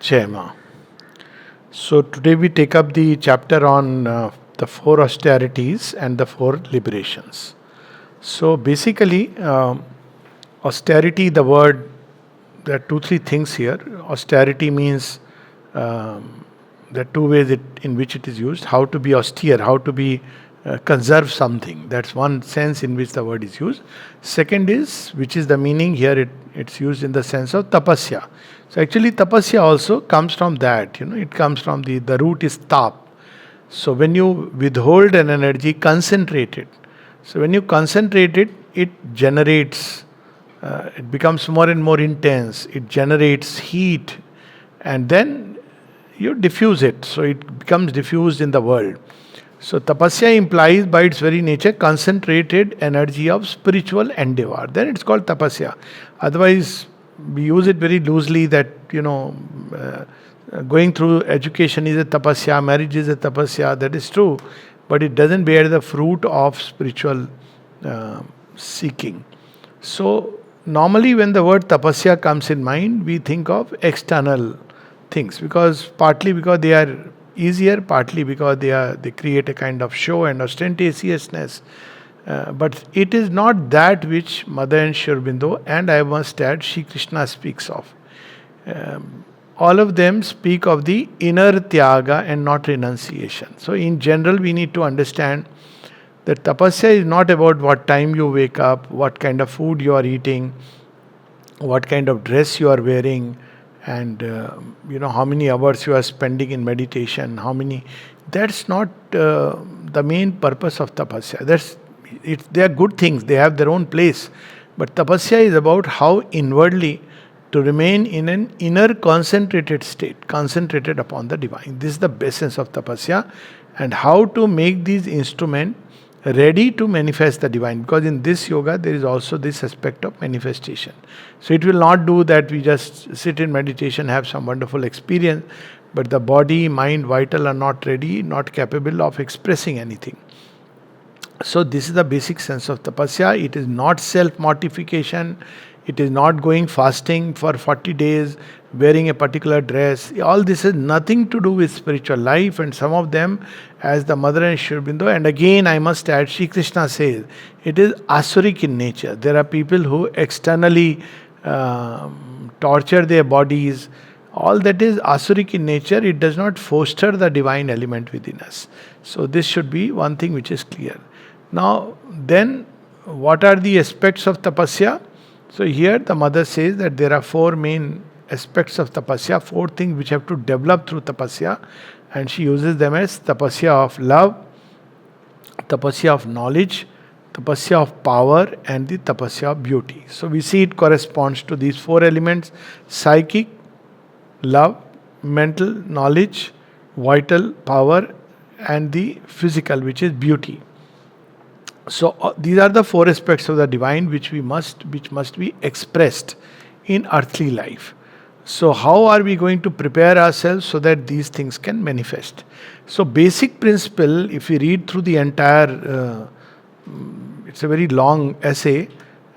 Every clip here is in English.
Jema. So today we take up the chapter on the four austerities and the four liberations. So basically, austerity, the word, there are two, three things here. Austerity means there are two ways in which it is used. How to be austere, how to be conserve something. That's one sense in which the word is used. Second is, which is the meaning here, it's used in the sense of tapasya. So actually tapasya also comes from that, it comes from the root is tap. So when you withhold an energy, concentrate it. So when you concentrate it, it generates, it becomes more and more intense. It generates heat, and then you diffuse it. So it becomes diffused in the world. So tapasya implies by its very nature concentrated energy of spiritual endeavor. Then it's called tapasya. Otherwise, we use it very loosely that, going through education is a tapasya, marriage is a tapasya, that is true, but it doesn't bear the fruit of spiritual seeking. So, normally when the word tapasya comes in mind, we think of external things, partly because they are easier, partly because they create a kind of show and ostentatiousness. But it is not that which Mother and Sri Aurobindo, and I must add, Shri Krishna speaks of. All of them speak of the inner tyaga and not renunciation. So in general, we need to understand that tapasya is not about what time you wake up, what kind of food you are eating, what kind of dress you are wearing, and how many hours you are spending in meditation, that's not the main purpose of tapasya. They are good things, they have their own place, but tapasya is about how inwardly to remain in an inner concentrated state, concentrated upon the divine. This is the essence of tapasya, and how to make these instruments ready to manifest the divine, because in this yoga there is also this aspect of manifestation. So it will not do that we just sit in meditation, have some wonderful experience, but the body, mind, vital are not ready, not capable of expressing anything. So this is the basic sense of tapasya. It is not self-mortification. It is not going fasting for 40 days, wearing a particular dress. All this has nothing to do with spiritual life, and some of them, as the Mother and Sri Aurobindo, and again I must add, Shri Krishna says, it is asuric in nature. There are people who externally torture their bodies. All that is asuric in nature. It does not foster the divine element within us. So this should be one thing which is clear. Now, then, what are the aspects of tapasya? So here the Mother says that there are four main aspects of tapasya, four things which have to develop through tapasya, and she uses them as tapasya of love, tapasya of knowledge, tapasya of power, and the tapasya of beauty. So we see it corresponds to these four elements: psychic, love, mental, knowledge, vital, power, and the physical, which is beauty. So these are the four aspects of the divine which must be expressed in earthly life. So how are we going to prepare ourselves so that these things can manifest? So basic principle, if we read through the entire, it's a very long essay,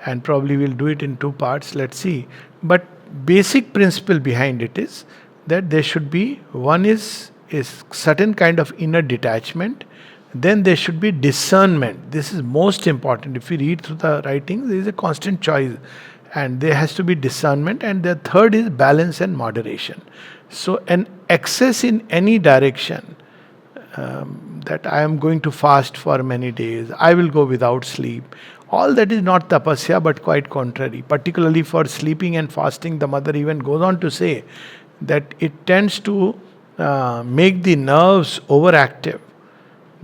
and probably we'll do it in two parts. Let's see. But basic principle behind it is that there should be, one is certain kind of inner detachment. Then there should be discernment. This is most important. If we read through the writings, there is a constant choice, and there has to be discernment. And the third is balance and moderation. So an excess in any direction, that I am going to fast for many days, I will go without sleep, all that is not tapasya, but quite contrary. Particularly for sleeping and fasting, the Mother even goes on to say that it tends to make the nerves overactive.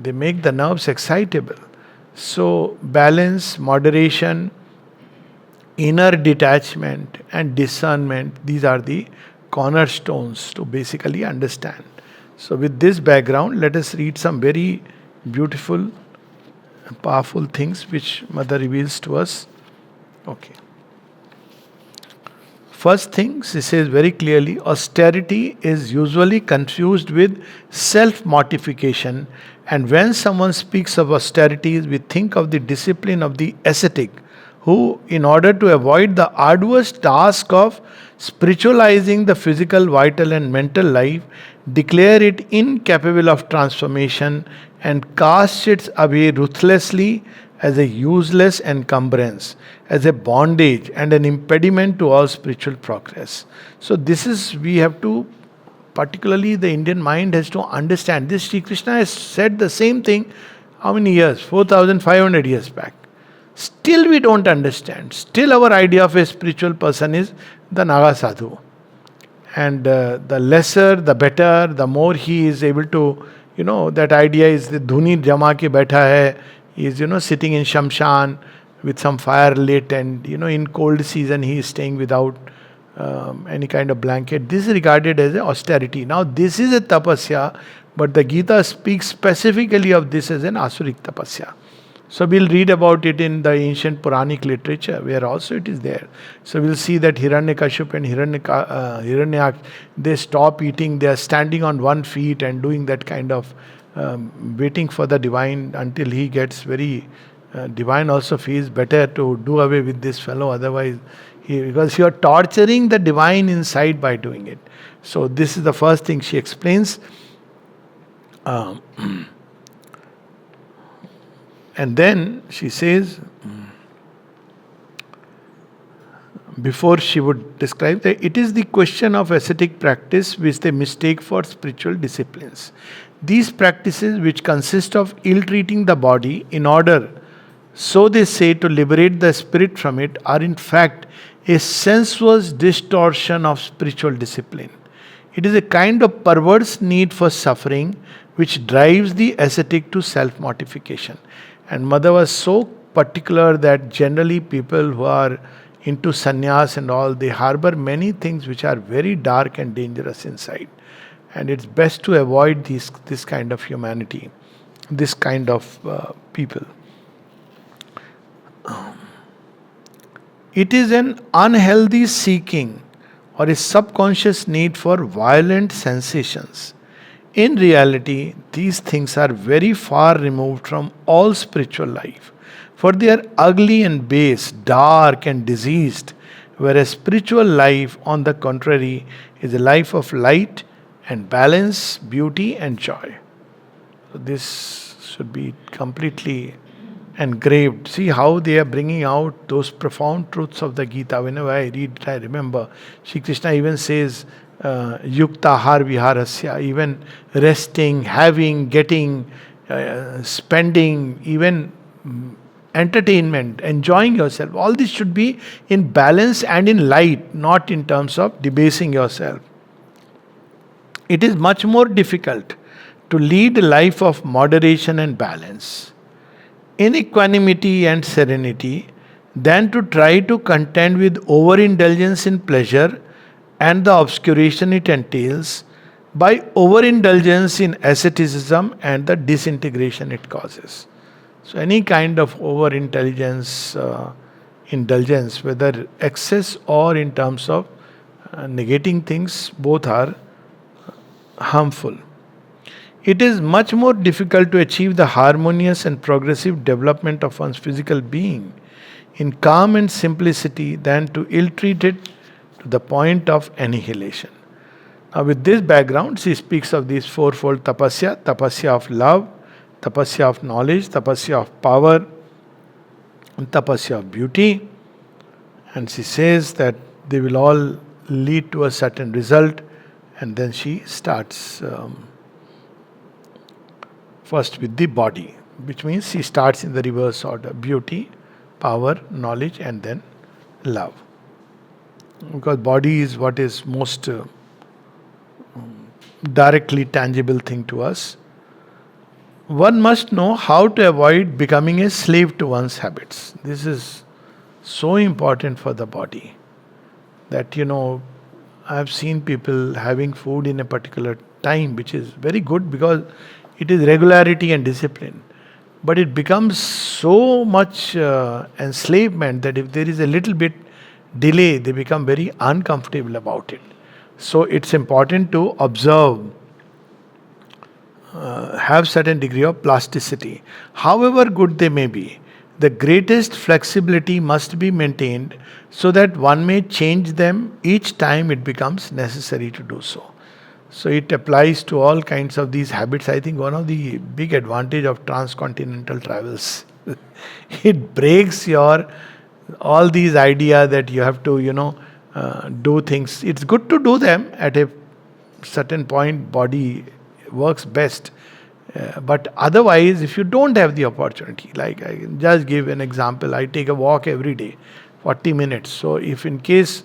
They make the nerves excitable. So balance, moderation, inner detachment, and discernment, these are the cornerstones to basically understand. So with this background, let us read some very beautiful, powerful things which Mother reveals to us. Okay. First thing, she says very clearly, austerity is usually confused with self-mortification, and when someone speaks of austerities, we think of the discipline of the ascetic, who, in order to avoid the arduous task of spiritualizing the physical, vital, and mental life, declare it incapable of transformation and cast it away ruthlessly as a useless encumbrance, as a bondage and an impediment to all spiritual progress. So, this is, we have to, particularly the Indian mind has to understand this. Sri Krishna has said the same thing how many years? 4,500 years back. Still, we don't understand. Still, our idea of a spiritual person is the Naga Sadhu. And the lesser, the better, the more he is able to, that idea is the Dhuni Jama ke baitha hai. He is, sitting in Shamshan with some fire lit, and, in cold season, he is staying without any kind of blanket. This is regarded as an austerity. Now, this is a tapasya, but the Gita speaks specifically of this as an asuric tapasya. So we'll read about it in the ancient Puranic literature, where also it is there. So we'll see that Hiranyakashipu and Hiranyak, they stop eating, they are standing on one feet and doing that kind of waiting for the divine until he gets very divine also feels better to do away with this fellow, otherwise because you are torturing the divine inside by doing it. So this is the first thing she explains. And then she says, before she would describe that it is the question of ascetic practice which they mistake for spiritual disciplines. These practices, which consist of ill-treating the body in order, so they say, to liberate the spirit from it, are in fact a sensuous distortion of spiritual discipline. It is a kind of perverse need for suffering which drives the ascetic to self-mortification. And Mother was so particular that generally people who are into sannyas and all, they harbor many things which are very dark and dangerous inside. And it's best to avoid this kind of humanity, this kind of people. It is an unhealthy seeking or a subconscious need for violent sensations. In reality, these things are very far removed from all spiritual life, for they are ugly and base, dark and diseased, whereas spiritual life, on the contrary, is a life of light and balance, beauty and joy. So this should be completely engraved. See how they are bringing out those profound truths of the Gita. Whenever I read it, I remember Shri Krishna even says, Yukta har viharasya, even resting, having, getting, spending, even entertainment, enjoying yourself. All this should be in balance and in light, not in terms of debasing yourself. It is much more difficult to lead a life of moderation and balance, in equanimity and serenity, than to try to contend with overindulgence in pleasure and the obscuration it entails, by overindulgence in asceticism and the disintegration it causes. So any kind of overintelligence, indulgence, whether excess or in terms of negating things, both are harmful. It is much more difficult to achieve the harmonious and progressive development of one's physical being in calm and simplicity than to ill-treat it to the point of annihilation. Now, with this background, she speaks of these fourfold tapasya: tapasya of love, tapasya of knowledge, tapasya of power, and tapasya of beauty. And she says that they will all lead to a certain result. And then she starts first with the body, which means she starts in the reverse order: beauty, power, knowledge, and then love. Because body is what is most directly tangible thing to us. One must know how to avoid becoming a slave to one's habits. This is so important for the body. That, I've seen people having food in a particular time, which is very good because it is regularity and discipline. But it becomes so much enslavement that if there is a little bit delay, they become very uncomfortable about it. So it's important to observe, have certain degree of plasticity. However good they may be, The greatest flexibility must be maintained so that one may change them each time it becomes necessary to do so. So it applies to all kinds of these habits. I think one of the big advantage of transcontinental travels, it breaks your all these idea that you have to do things. It's good to do them at a certain point. Body works best, but otherwise, if you don't have the opportunity, like I can just give an example, I take a walk every day, 40 minutes. So if in case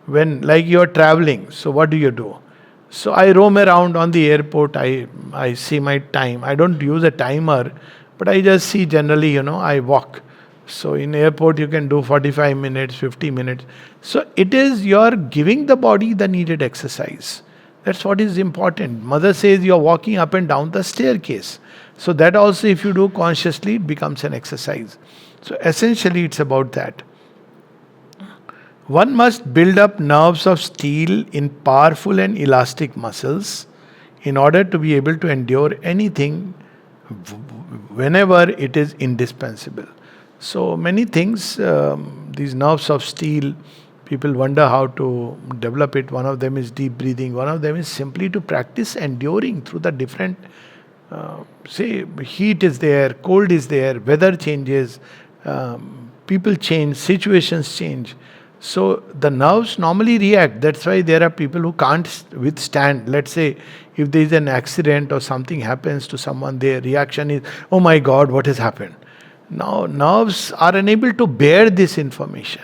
when like you're traveling, so what do? So I roam around on the airport. I see my time. I don't use a timer, but I just see generally. I walk. So in airport you can do 45 minutes, 50 minutes. So it is you're giving the body the needed exercise. That's what is important. Mother says you're walking up and down the staircase. So that also, if you do consciously, it becomes an exercise. So essentially, it's about that. One must build up nerves of steel in powerful and elastic muscles in order to be able to endure anything whenever it is indispensable. So many things, these nerves of steel, people wonder how to develop it. One of them is deep breathing. One of them is simply to practice enduring through the different, say, heat is there, cold is there, weather changes, people change, situations change. So the nerves normally react. That's why there are people who can't withstand. Let's say if there is an accident or something happens to someone, their reaction is, "Oh my God, what has happened?" Now nerves are unable to bear this information.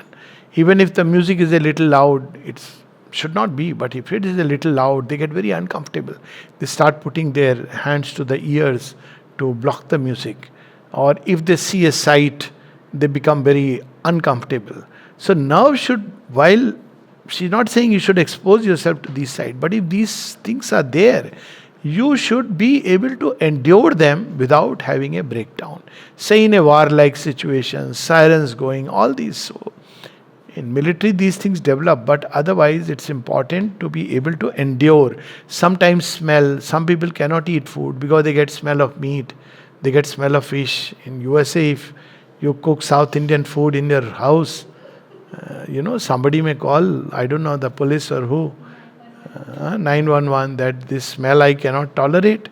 Even if the music is a little loud, it should not be, but if it is a little loud, they get very uncomfortable. They start putting their hands to the ears to block the music. Or if they see a sight, they become very uncomfortable. So nerves should, while she's not saying you should expose yourself to these sights, but if these things are there, you should be able to endure them without having a breakdown. Say in a war-like situation, sirens going, all these. So in military, these things develop, but otherwise, it's important to be able to endure. Sometimes smell. Some people cannot eat food because they get smell of meat. They get smell of fish. In USA, if you cook South Indian food in your house, somebody may call, I don't know, the police or who, 911, that this smell I cannot tolerate.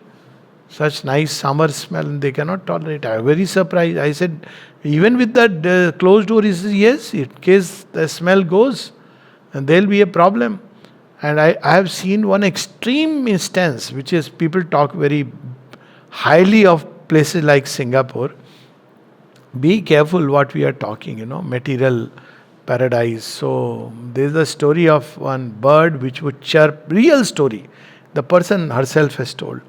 Such nice summer smell, and they cannot tolerate. I was very surprised. I said, even with the closed door, he says, yes, in case the smell goes, and there'll be a problem. And I have seen one extreme instance, which is people talk very highly of places like Singapore. Be careful what we are talking, material paradise. So there's a story of one bird which would chirp, real story. The person herself has told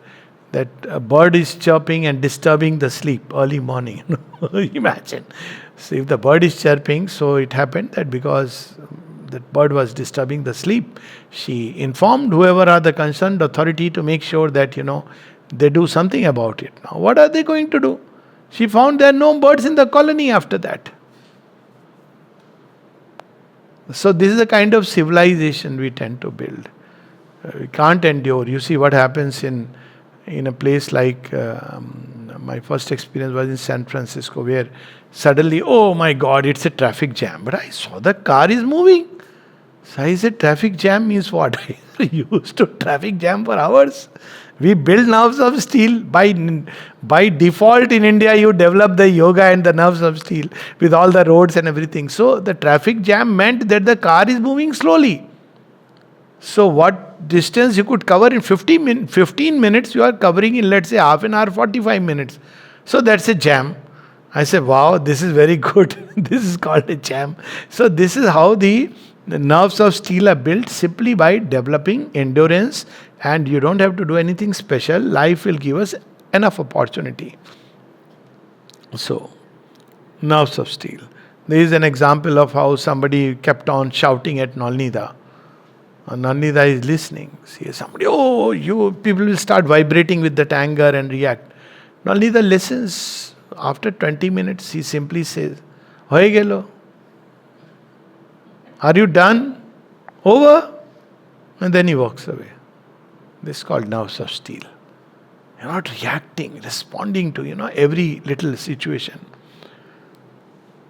that a bird is chirping and disturbing the sleep early morning. Imagine. So if the bird is chirping, so it happened that because that bird was disturbing the sleep, she informed whoever are the concerned authority to make sure that, they do something about it. Now, what are they going to do? She found there are no birds in the colony after that. So this is the kind of civilization we tend to build. We can't endure. You see what happens in a place like, my first experience was in San Francisco, where suddenly, oh my God, it's a traffic jam. But I saw the car is moving. So I said, traffic jam means what? I used to traffic jam for hours. We build nerves of steel. By default in India, you develop the yoga and the nerves of steel with all the roads and everything. So the traffic jam meant that the car is moving slowly. So what distance you could cover in 15 minutes, you are covering in, let's say, half an hour, 45 minutes. So that's a jam. I say, wow, this is very good. This is called a jam. So this is how the nerves of steel are built, simply by developing endurance, and you don't have to do anything special. Life will give us enough opportunity. So, nerves of steel. There is an example of how somebody kept on shouting at Nalnida. Nalnida is listening. See somebody, people will start vibrating with that anger and react. Nalnida listens. After 20 minutes, he simply says, "Hoye gelo. Are you done? Over?" And then he walks away. This is called nerves of steel. You're not reacting, responding to, every little situation.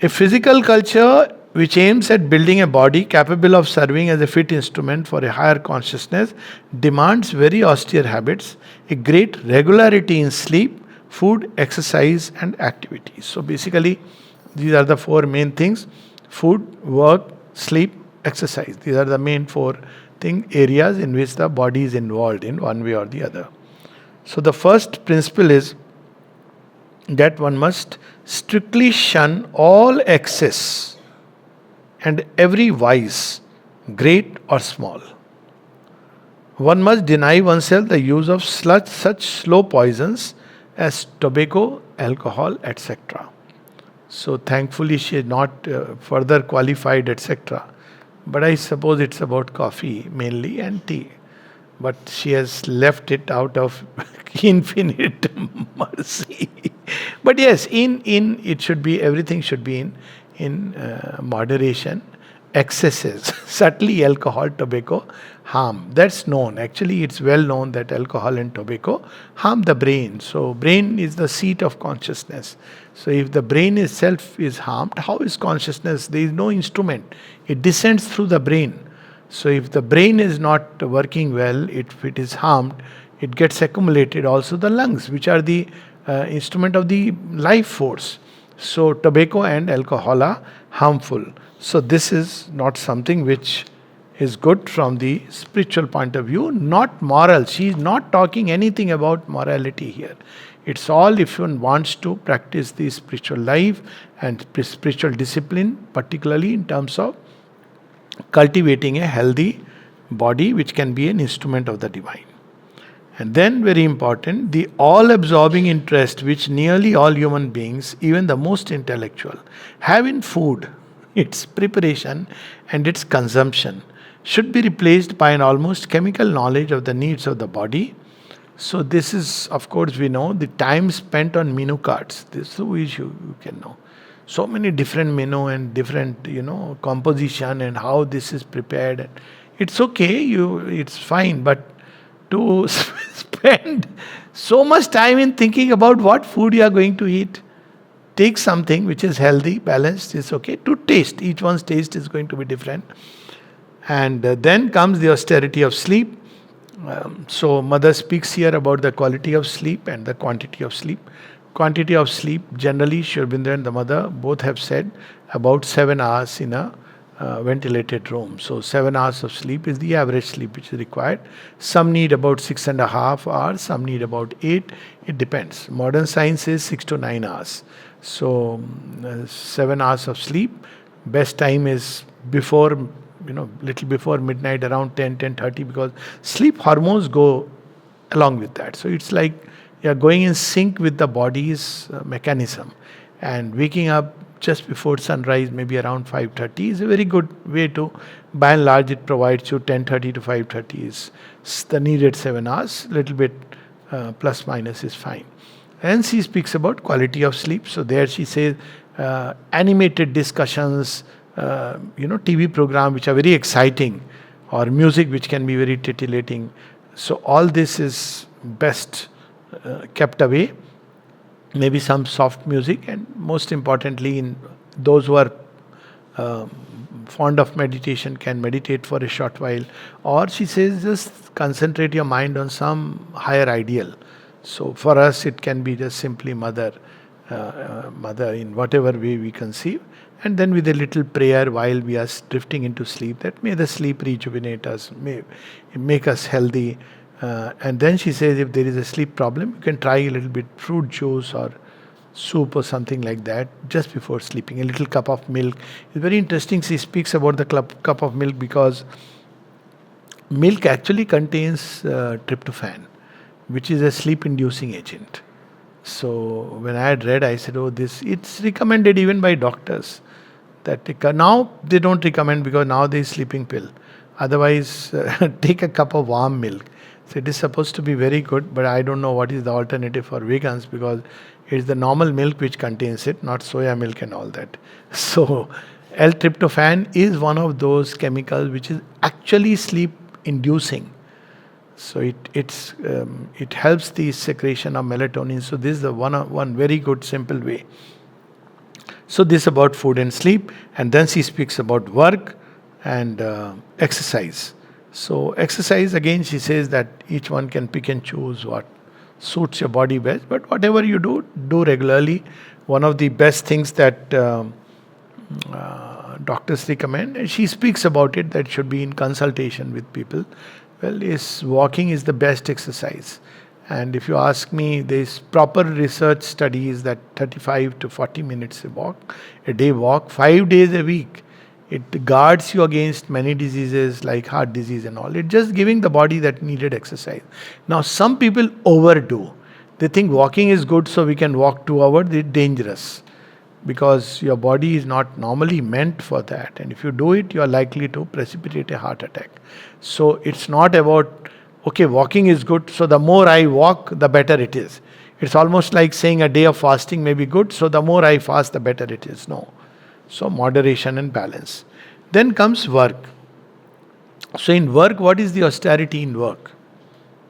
A physical culture which aims at building a body capable of serving as a fit instrument for a higher consciousness demands very austere habits, a great regularity in sleep, food, exercise, and activity. So basically, these are the four main things: food, work, sleep, exercise. These are the main four areas in which the body is involved in one way or the other. So the first principle is that one must strictly shun all excess and every vice, great or small. One must deny oneself the use of such slow poisons as tobacco, alcohol, etc. So thankfully she is not further qualified, etc. But I suppose it's about coffee mainly and tea. But she has left it out of infinite mercy. But yes, in it should be, everything should be in moderation. Excesses, certainly alcohol, tobacco harm. That's known. Actually, it's well known that alcohol and tobacco harm the brain. So, brain is the seat of consciousness. So, if the brain itself is harmed, how is consciousness? There is no instrument. It descends through the brain. So, if the brain is not working well, if it is harmed, it gets accumulated. Also, the lungs, which are the instrument of the life force. So, tobacco and alcohol are harmful. So, this is not something which is good from the spiritual point of view, not moral. She is not talking anything about morality here. It's all if one wants to practice the spiritual life and spiritual discipline, particularly in terms of cultivating a healthy body which can be an instrument of the divine. And then, very important, the all absorbing interest which nearly all human beings, even the most intellectual, have in food, its preparation, and its consumption, should be replaced by an almost chemical knowledge of the needs of the body. So, this is, of course, we know the time spent on menu cards. This is the issue you can know. So many different menu and different, composition and how this is prepared. It's okay, it's fine, but to spend so much time in thinking about what food you are going to eat, take something which is healthy, balanced, is okay. To taste, each one's taste is going to be different. And then comes the austerity of sleep. So, Mother speaks here about the quality of sleep and the quantity of sleep. Quantity of sleep, generally, Sri Aurobindo and the Mother both have said about 7 hours in a ventilated room. So, 7 hours of sleep is the average sleep which is required. Some need about 6.5 hours, some need about 8. It depends. Modern science says 6 to 9 hours. So, 7 hours of sleep. Best time is before, little before midnight, around 10:30, because sleep hormones go along with that. So, it's like you are going in sync with the body's mechanism, and waking up just before sunrise, maybe around 5:30, is a very good way to, by and large, it provides you 10:30 to 5:30 is the needed 7 hours, little bit plus minus is fine. And she speaks about quality of sleep. So there she says animated discussions, TV program which are very exciting, or music which can be very titillating. So all this is best kept away. Maybe some soft music, and most importantly, in those who are fond of meditation, can meditate for a short while. Or she says, just concentrate your mind on some higher ideal. So for us, it can be just simply mother in whatever way we conceive, and then with a little prayer while we are drifting into sleep, that may the sleep rejuvenate us, may make us healthy. And then she says, if there is a sleep problem, you can try a little bit fruit juice or soup or something like that just before sleeping. A little cup of milk. It's very interesting. She speaks about the cup of milk because milk actually contains tryptophan, which is a sleep-inducing agent. So when I had read, I said, "Oh, it's recommended even by doctors." Now they don't recommend because now there is sleeping pill. Otherwise, take a cup of warm milk. So it is supposed to be very good, but I don't know what is the alternative for vegans, because it's the normal milk which contains it, not soya milk and all that. So L-tryptophan is one of those chemicals which is actually sleep-inducing. So it helps the secretion of melatonin. So this is the one very good simple way. So this about food and sleep, and then she speaks about work and exercise. So exercise, again she says that each one can pick and choose what suits your body best, but whatever you do, do regularly. One of the best things that doctors recommend, and she speaks about it, that should be in consultation with people, well, is walking is the best exercise. And if you ask me, there's proper research studies that 35 to 40 minutes a day walk, 5 days a week, it guards you against many diseases like heart disease and all. It's just giving the body that needed exercise. Now, some people overdo. They think walking is good, so we can walk 2 hours. It's dangerous because your body is not normally meant for that. And if you do it, you are likely to precipitate a heart attack. So it's not about, okay, walking is good, so the more I walk, the better it is. It's almost like saying a day of fasting may be good, so the more I fast, the better it is. No. So moderation and balance. Then comes work. So in work, what is the austerity in work?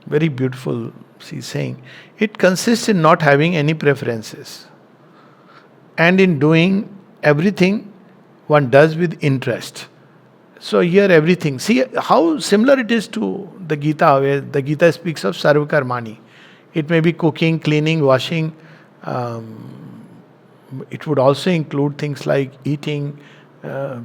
Very beautiful, she's saying. It consists in not having any preferences and in doing everything one does with interest. So here everything. See how similar it is to the Gita, where the Gita speaks of sarvakarmani. It may be cooking, cleaning, washing. It would also include things like eating,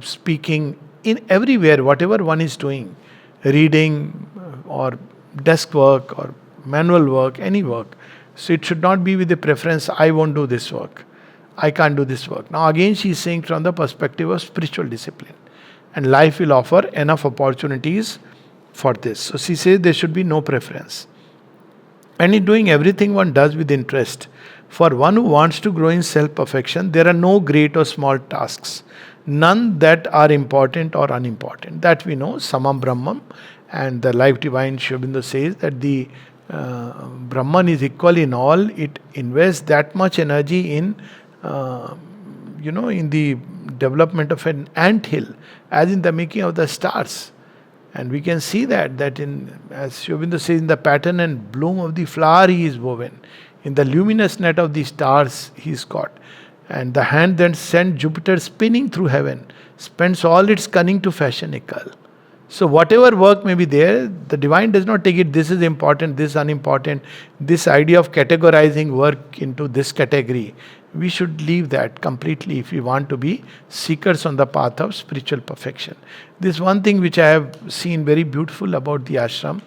speaking, in everywhere, whatever one is doing, reading or desk work or manual work, any work. So it should not be with the preference, I won't do this work, I can't do this work. Now again she is saying from the perspective of spiritual discipline. And life will offer enough opportunities for this. So she says there should be no preference. And in doing everything one does with interest. For one who wants to grow in self-perfection, there are no great or small tasks. None that are important or unimportant. That we know, Samam Brahman. And the life divine Sri Aurobindo says that the Brahman is equal in all. It invests that much energy in in the development of an ant hill, as in the making of the stars. And we can see that in, as Sri Aurobindo says, in the pattern and bloom of the flower he is woven, in the luminous net of the stars he is caught. And the hand then sent Jupiter spinning through heaven, spends all its cunning to fashion a curl. So whatever work may be there, the divine does not take it, this is important, this is unimportant, this idea of categorizing work into this category. We should leave that completely if we want to be seekers on the path of spiritual perfection. This one thing which I have seen very beautiful about the ashram.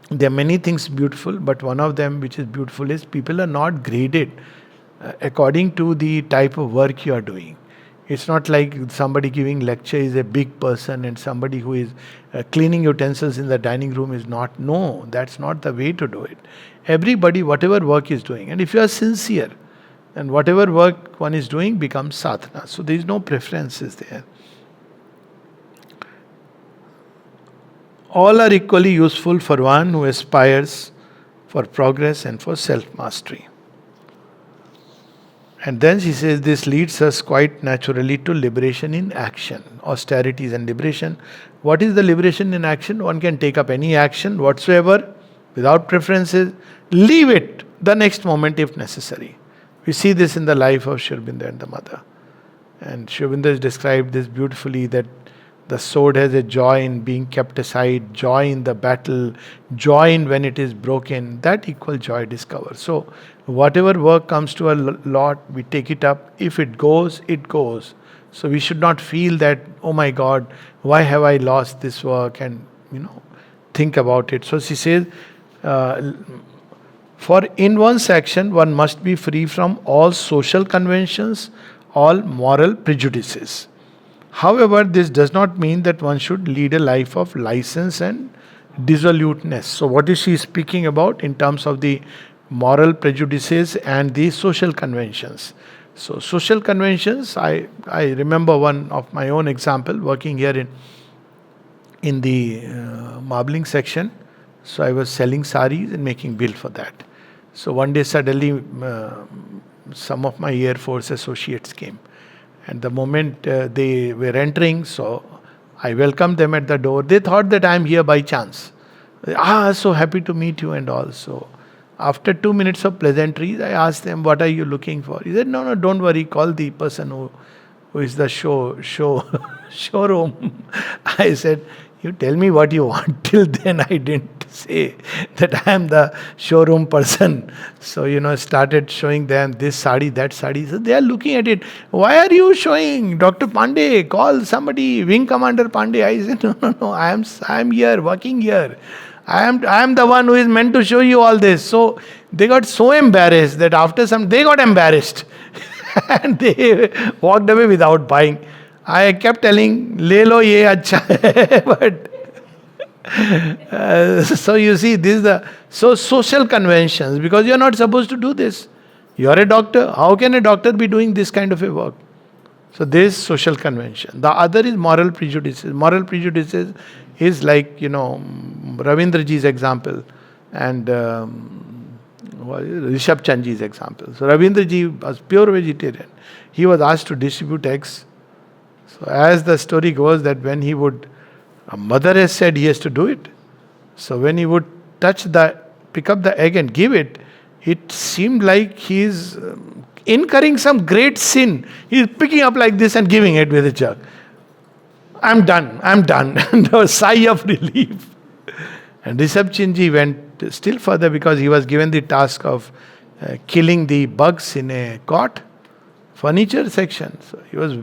There are many things beautiful, but one of them which is beautiful is people are not graded according to the type of work you are doing. It's not like somebody giving lecture is a big person and somebody who is cleaning utensils in the dining room is not. No, that's not the way to do it. Everybody, whatever work is doing, and if you are sincere, and whatever work one is doing becomes sadhana. So there is no preferences there. All are equally useful for one who aspires for progress and for self-mastery. And then she says this leads us quite naturally to liberation in action. Austerities and liberation. What is the liberation in action? One can take up any action whatsoever without preferences, leave it the next moment if necessary. We see this in the life of Sri Aurobindo and the mother. And Sri Aurobindo has described this beautifully, that the sword has a joy in being kept aside, joy in the battle, joy in when it is broken. That equal joy discovered. So whatever work comes to a lot, we take it up. If it goes, it goes. So we should not feel that, oh my God, why have I lost this work? And think about it. So she says, for in one's action, one must be free from all social conventions, all moral prejudices. However, this does not mean that one should lead a life of license and dissoluteness. So what is she speaking about in terms of the moral prejudices and the social conventions? So social conventions, I remember one of my own example working here in the marbling section. So I was selling saris and making bill for that. So one day suddenly some of my Air Force associates came. And the moment they were entering, so I welcomed them at the door. They thought that I am here by chance. So happy to meet you and all. So After 2 minutes of pleasantries, I asked them, "What are you looking for?" He said, "No, no, don't worry. Call the person who is the showroom." I said, "You tell me what you want." Till then, I didn't say that I am the showroom person. So, started showing them this sari, that sari. So they are looking at it. "Why are you showing? Dr. Pandey, call somebody, Wing Commander Pandey." I said, "No, no, no. I am here, working here. I am the one who is meant to show you all this." So they got so embarrassed that after some, they got embarrassed. And they walked away without buying. I kept telling, "Le lo ye acha hai." But so you see, this is the social conventions, because you're not supposed to do this. You're a doctor. How can a doctor be doing this kind of a work? So this social convention. The other is moral prejudices. Moral prejudices is like, Ravindraji's example and Rishabh Chandji's example. So Ravindraji was pure vegetarian. He was asked to distribute eggs. So as the story goes, that when a mother has said he has to do it. So when he would pick up the egg and give it, it seemed like he is incurring some great sin. He is picking up like this and giving it with a jug. I'm done. And there was a sigh of relief. And Rishabh Chandji went still further, because he was given the task of killing the bugs in a cot, furniture section. So he was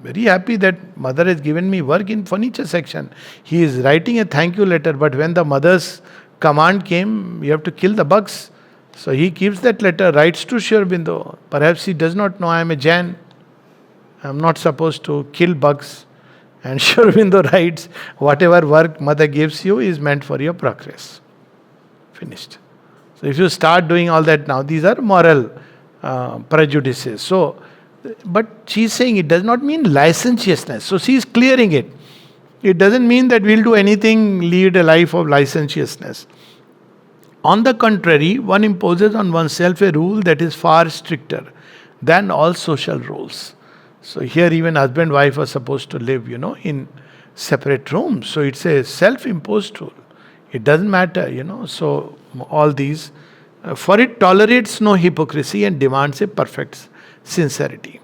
very happy that mother has given me work in furniture section. He is writing a thank you letter, but when the mother's command came, you have to kill the bugs. So he keeps that letter, writes to Sri Aurobindo. Perhaps he does not know I am a Jain. I am not supposed to kill bugs. And Sri Aurobindo writes, "Whatever work mother gives you is meant for your progress." Finished. So if you start doing all that now, these are moral prejudices. So, but she's saying it does not mean licentiousness. So she is clearing it. It doesn't mean that we'll do anything, lead a life of licentiousness. On the contrary, one imposes on oneself a rule that is far stricter than all social rules. So here even husband and wife are supposed to live, in separate rooms. So it's a self-imposed rule. It doesn't matter, So all these, for it tolerates no hypocrisy and demands a perfect sincerity.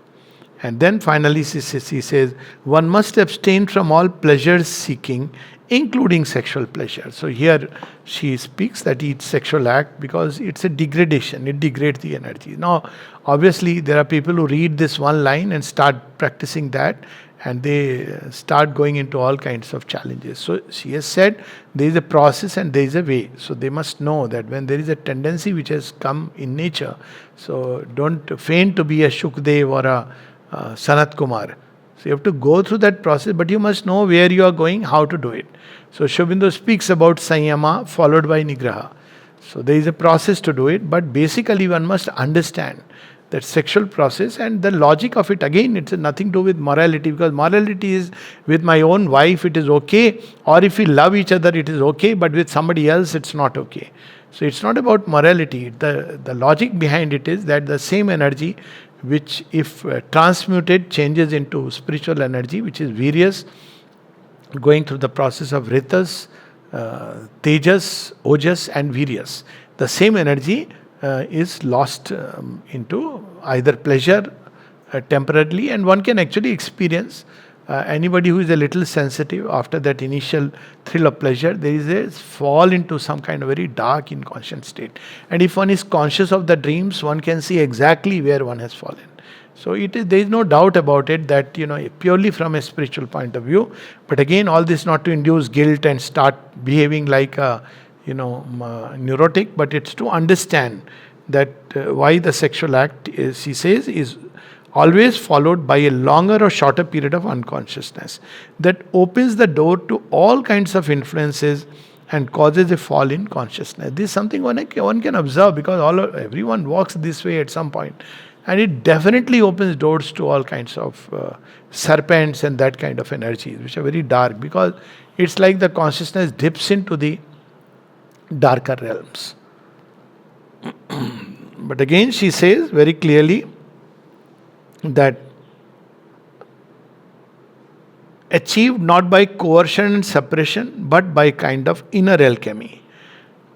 And then finally she says, one must abstain from all pleasure seeking, including sexual pleasure. So here she speaks that each sexual act, because it's a degradation, it degrades the energy. Now, obviously, there are people who read this one line and start practicing that, and they start going into all kinds of challenges. So she has said there is a process and there is a way. So they must know that when there is a tendency which has come in nature, so don't feign to be a Shukdev or a Sanat Kumar. So you have to go through that process, but you must know where you are going, how to do it. So Sri Aurobindo speaks about Sanyama followed by Nigraha. So there is a process to do it, but basically one must understand that sexual process and the logic of it. Again, it's nothing to do with morality, because morality is with my own wife it is okay, or if we love each other it is okay, but with somebody else it's not okay. So it's not about morality. The logic behind it is that the same energy which if transmuted changes into spiritual energy, which is various, going through the process of ritas, tejas, ojas and viryas. The same energy is lost into either pleasure temporarily, and one can actually experience, anybody who is a little sensitive, after that initial thrill of pleasure, there is a fall into some kind of very dark inconscient state. And if one is conscious of the dreams, one can see exactly where one has fallen. So there is no doubt about it that, purely from a spiritual point of view, but again, all this not to induce guilt and start behaving like a, neurotic, but it's to understand that why the sexual act is, she says, is always followed by a longer or shorter period of unconsciousness that opens the door to all kinds of influences and causes a fall in consciousness. This is something one can observe, because everyone walks this way at some point. And it definitely opens doors to all kinds of serpents and that kind of energies, which are very dark, because it's like the consciousness dips into the darker realms. But again, she says very clearly that achieved not by coercion and suppression, but by kind of inner alchemy.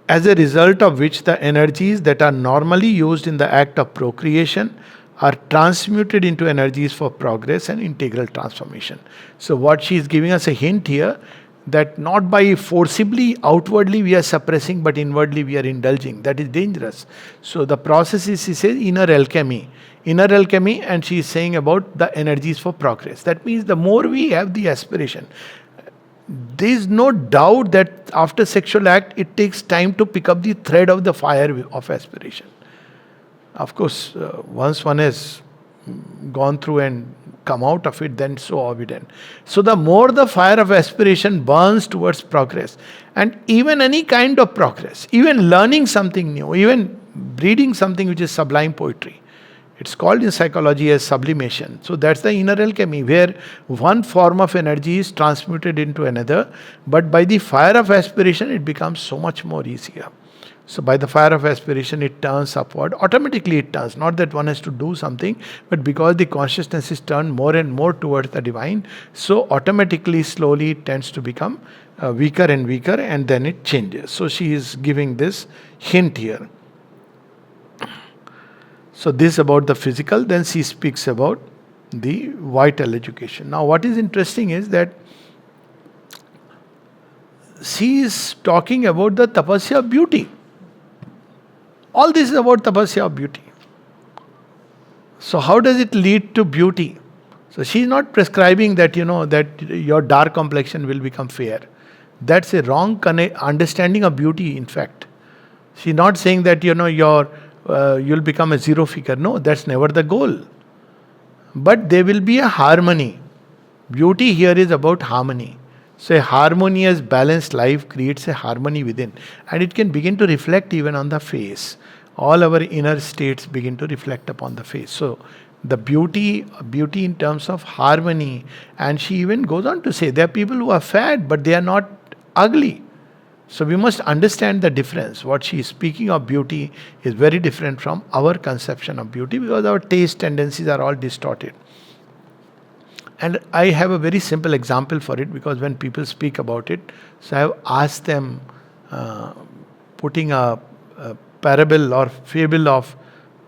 as a result of which the energies that are normally used in the act of procreation are transmuted into energies for progress and integral transformation. So, what she is giving us a hint here, that not by forcibly outwardly we are suppressing, but inwardly we are indulging. That is dangerous. So, the process is, she says, inner alchemy. Inner alchemy, and she is saying about the energies for progress. That means the more we have the aspiration, there is no doubt that after sexual act, it takes time to pick up the thread of the fire of aspiration. Of course, once one has gone through and come out of it, then so evident. So the more the fire of aspiration burns towards progress, and even any kind of progress, even learning something new, even reading something which is sublime poetry, it's called in psychology as sublimation. So that's the inner alchemy, where one form of energy is transmuted into another, but by the fire of aspiration, it becomes so much more easier. So by the fire of aspiration, it turns upward. Automatically it turns. Not that one has to do something, but because the consciousness is turned more and more towards the divine, so automatically, slowly it tends to become weaker and weaker, and then it changes. So she is giving this hint here. So this about the physical, then she speaks about the vital education. Now what is interesting is that she is talking about the tapasia of beauty. All this is about tapasia of beauty. So how does it lead to beauty? So she is not prescribing that, that your dark complexion will become fair. That's a wrong understanding of beauty, in fact. She is not saying that, you'll become a zero figure. No, that's never the goal. But there will be a harmony. Beauty here is about harmony. So a harmonious, balanced life creates a harmony within. And it can begin to reflect even on the face. All our inner states begin to reflect upon the face. So the beauty in terms of harmony. And she even goes on to say, there are people who are fat, but they are not ugly. So we must understand the difference. What she is speaking of beauty is very different from our conception of beauty, because our taste tendencies are all distorted. And I have a very simple example for it, because when people speak about it, so I have asked them, putting a parable or fable of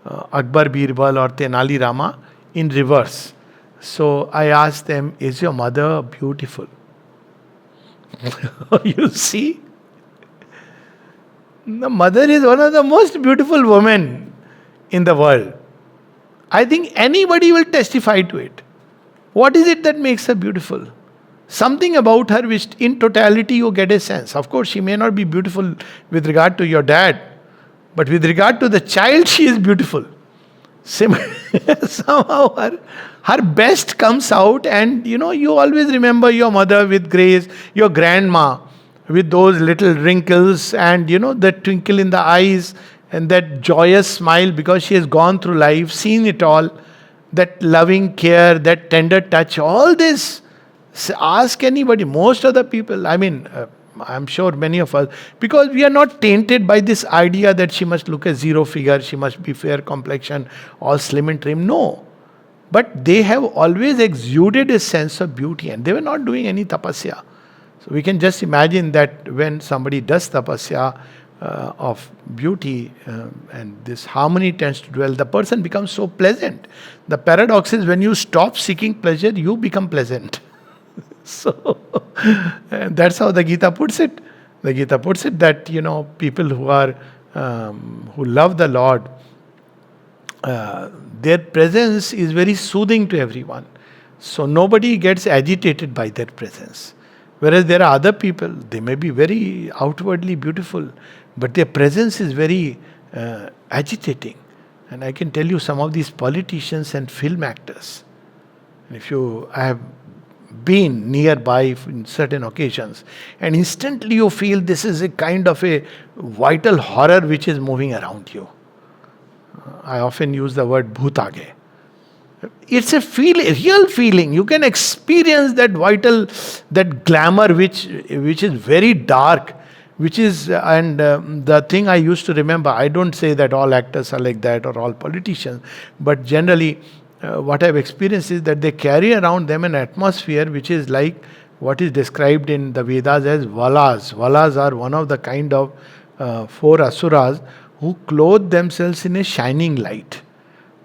Akbar Birbal or Tenali Rama in reverse. So I asked them, is your mother beautiful? You see? The mother is one of the most beautiful women in the world. I think anybody will testify to it. What is it that makes her beautiful? Something about her which in totality you get a sense. Of course, she may not be beautiful with regard to your dad, but with regard to the child, she is beautiful. Somehow her best comes out, and you always remember your mother with grace, your grandma with those little wrinkles and that twinkle in the eyes and that joyous smile, because she has gone through life, seen it all, that loving care, that tender touch, all this. Ask anybody, most of the people, I'm sure many of us, because we are not tainted by this idea that she must look a zero figure, she must be fair complexion, all slim and trim. No. But they have always exuded a sense of beauty, and they were not doing any tapasya. So we can just imagine that when somebody does tapasya of beauty, and this harmony tends to dwell, the person becomes so pleasant. The paradox is, when you stop seeking pleasure, you become pleasant. So that's how the Gita puts it. The Gita puts it that people who are who love the Lord, their presence is very soothing to everyone. So nobody gets agitated by their presence. Whereas there are other people, they may be very outwardly beautiful, but their presence is very agitating. And I can tell you some of these politicians and film actors. I have been nearby in certain occasions, and instantly you feel this is a kind of a vital horror which is moving around you. I often use the word bhutage. It's a real feeling. You can experience that vital, that glamour which is very dark, which is, and the thing I used to remember, I don't say that all actors are like that or all politicians, but generally what I've experienced is that they carry around them an atmosphere which is like what is described in the Vedas as valas. Valas are one of the kind of four asuras who clothe themselves in a shining light.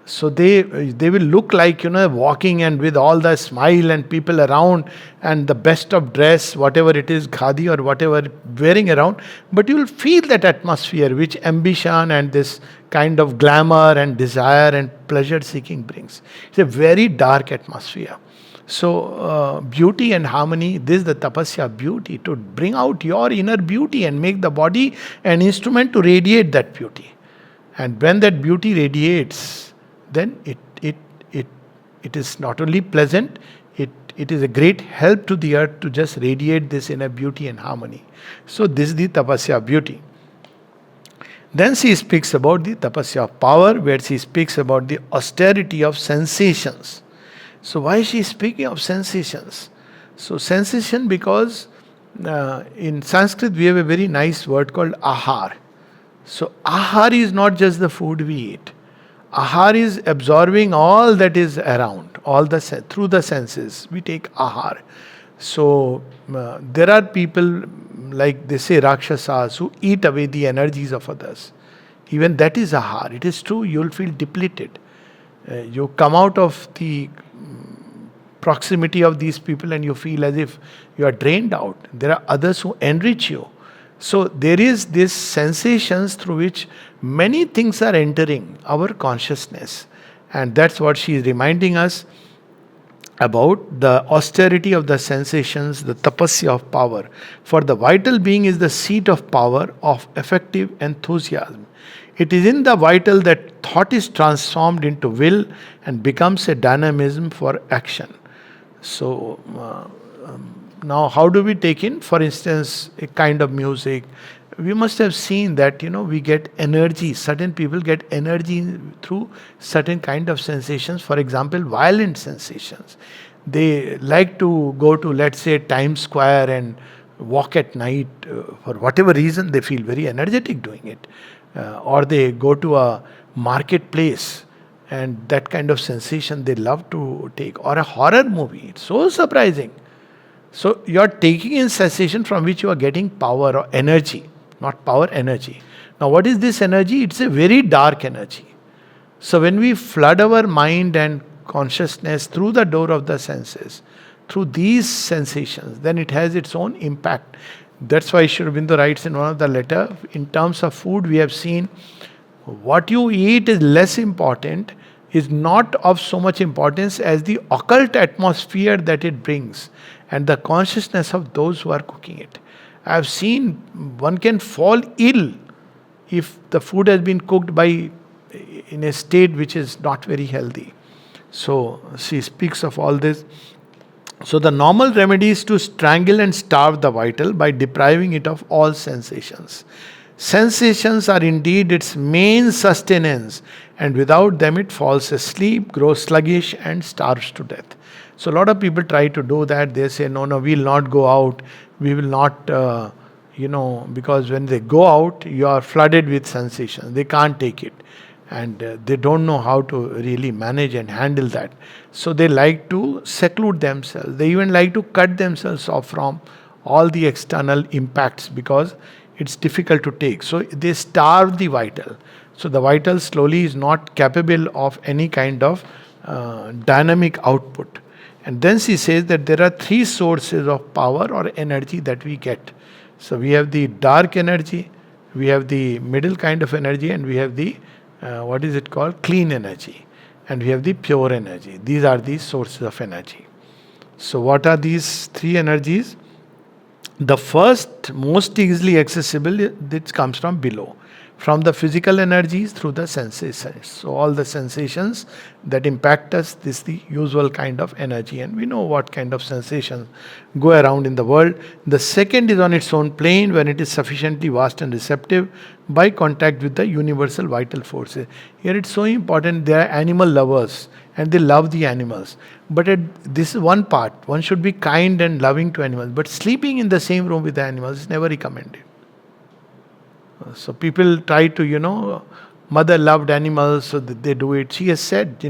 So they will look like, walking and with all the smile and people around and the best of dress, whatever it is, khadi or whatever wearing around. But you will feel that atmosphere which ambition and this kind of glamour and desire and pleasure seeking brings. It's a very dark atmosphere. So beauty and harmony, this is the tapasya, beauty, to bring out your inner beauty and make the body an instrument to radiate that beauty. And when that beauty radiates, then it is not only pleasant, it is a great help to the earth to just radiate this inner beauty and harmony. So this is the tapasya beauty. Then she speaks about the tapasya of power, where she speaks about the austerity of sensations. So why is she speaking of sensations? So sensation, because in Sanskrit we have a very nice word called ahar. So ahar is not just the food we eat. Ahar is absorbing all that is around, through the senses. We take ahar. So there are people, like they say, Rakshasas, who eat away the energies of others. Even that is ahar. It is true, you will feel depleted. You come out of the proximity of these people and you feel as if you are drained out. There are others who enrich you. So there is this sensations through which many things are entering our consciousness. And that's what she is reminding us about, the austerity of the sensations, the tapasya of power. For the vital being is the seat of power, of effective enthusiasm. It is in the vital that thought is transformed into will and becomes a dynamism for action. So, now how do we take in, for instance, a kind of music? We must have seen that, we get energy. Certain people get energy through certain kind of sensations. For example, violent sensations. They like to go to, let's say, Times Square and walk at night. For whatever reason, they feel very energetic doing it. Or they go to a marketplace, and that kind of sensation they love to take. Or a horror movie. It's so surprising. So you are taking in sensation from which you are getting power or energy, not power, energy. Now what is this energy? It's a very dark energy. So when we flood our mind and consciousness through the door of the senses, through these sensations, then it has its own impact. That's why Sri Aurobindo writes in one of the letter, in terms of food we have seen, what you eat is less important, is not of so much importance as the occult atmosphere that it brings and the consciousness of those who are cooking it. I have seen one can fall ill if the food has been cooked in a state which is not very healthy. So she speaks of all this. So the normal remedy is to strangle and starve the vital by depriving it of all sensations. Sensations are indeed its main sustenance, and without them it falls asleep, grows sluggish, and starves to death. So a lot of people try to do that. They say, no, we'll not go out. We will not, because when they go out, you are flooded with sensations. They can't take it. And they don't know how to really manage and handle that. So they like to seclude themselves. They even like to cut themselves off from all the external impacts because it's difficult to take. So they starve the vital. So the vital slowly is not capable of any kind of dynamic output. And then she says that there are three sources of power or energy that we get. So we have the dark energy, we have the middle kind of energy, and we have the clean energy, and we have the pure energy. These are the sources of energy. So what are these three energies? The first, most easily accessible, it comes from below, from the physical energies through the sensations. So all the sensations that impact us, this is the usual kind of energy, and we know what kind of sensations go around in the world. The second is on its own plane, when it is sufficiently vast and receptive by contact with the universal vital forces. Here it's so important, they are animal lovers and they love the animals. But this is one part, one should be kind and loving to animals, but sleeping in the same room with the animals is never recommended. So people try to, mother loved animals, so that they do it. She has said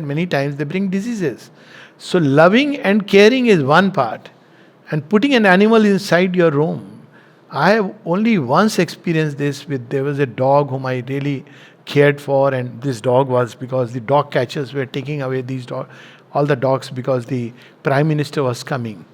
many times, they bring diseases. So loving and caring is one part. And putting an animal inside your room, I have only once experienced this with, there was a dog whom I really cared for, and this dog was, because the dog catchers were taking away all the dogs, because the Prime Minister was coming.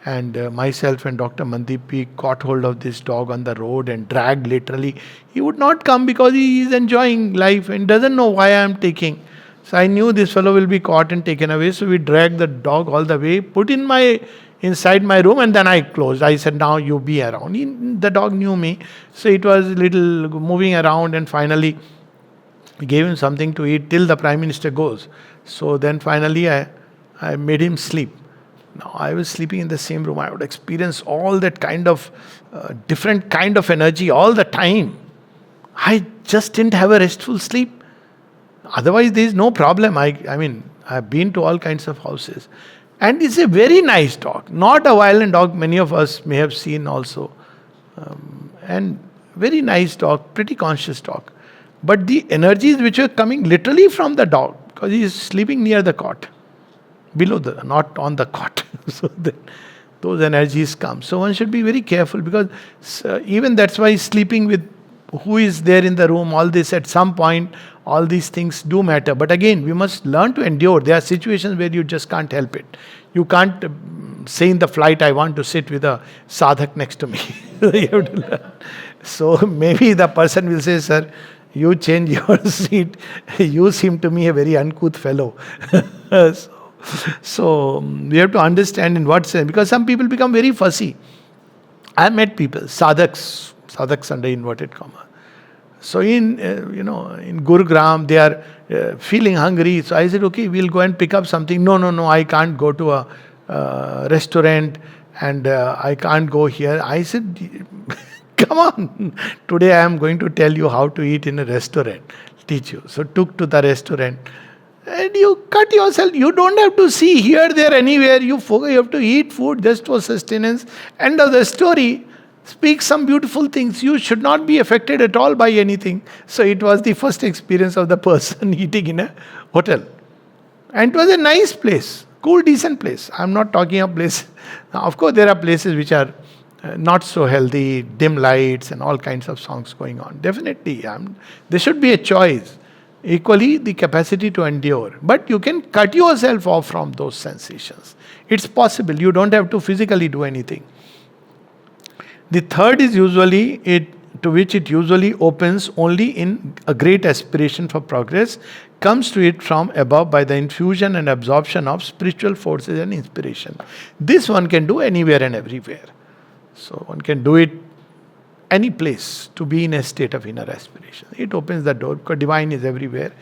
And myself and Dr. Mandeep, we caught hold of this dog on the road and dragged literally. He would not come because he is enjoying life and doesn't know why I am taking. So I knew this fellow will be caught and taken away. So we dragged the dog all the way, put inside my room, and then I closed. I said, now you be around. The dog knew me. So it was little moving around, and finally we gave him something to eat till the Prime Minister goes. So then finally I made him sleep. Now I was sleeping in the same room. I would experience all that kind of different kind of energy all the time. I just didn't have a restful sleep. Otherwise, there is no problem. I mean, I've been to all kinds of houses. And it's a very nice dog. Not a violent dog. Many of us may have seen also. And very nice dog, pretty conscious dog. But the energies which were coming literally from the dog, because he is sleeping near the cot. Below not on the cot. So those energies come. So one should be very careful, because even that's why sleeping with who is there in the room, all this at some point, all these things do matter. But again, we must learn to endure. There are situations where you just can't help it. You can't say in the flight, I want to sit with a sadhak next to me. You have to learn. So maybe the person will say, sir, you change your seat. You seem to me a very uncouth fellow. So we have to understand in what sense, because some people become very fussy. I met people, sadhaks under inverted comma. So in Gurugram, they are feeling hungry. So I said, okay, we'll go and pick up something. No, I can't go to a restaurant, and I can't go here. I said, come on, today I am going to tell you how to eat in a restaurant. Teach you. So took to the restaurant. And you cut yourself. You don't have to see here, there, anywhere. You have to eat food just for sustenance. End of the story. Speak some beautiful things. You should not be affected at all by anything. So it was the first experience of the person eating in a hotel. And it was a nice place. Cool, decent place. I'm not talking of place. Now, of course, there are places which are not so healthy, dim lights and all kinds of songs going on. Definitely. There should be a choice. Equally, the capacity to endure. But you can cut yourself off from those sensations. It's possible. You don't have to physically do anything. The third is usually to which it usually opens only in a great aspiration for progress, comes to it from above by the infusion and absorption of spiritual forces and inspiration. This one can do anywhere and everywhere. So one can do it any place to be in a state of inner aspiration. It opens the door, because divine is everywhere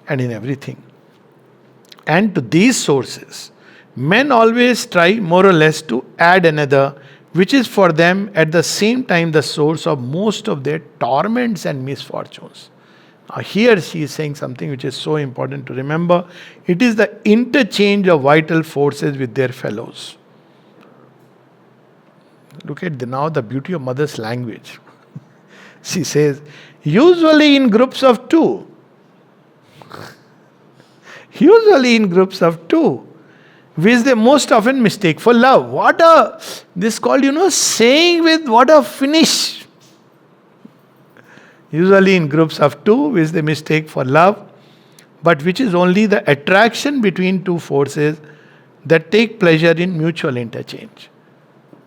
and in everything. And to these sources, men always try more or less to add another, which is for them at the same time the source of most of their torments and misfortunes. Now here she is saying something which is so important to remember. It is the interchange of vital forces with their fellows. Look at now the beauty of mother's language. She says, usually in groups of two. Usually in groups of two. Which they most often mistake for love. This called, saying with what a finish. Usually in groups of two, which they mistake for love, but which is only the attraction between two forces that take pleasure in mutual interchange.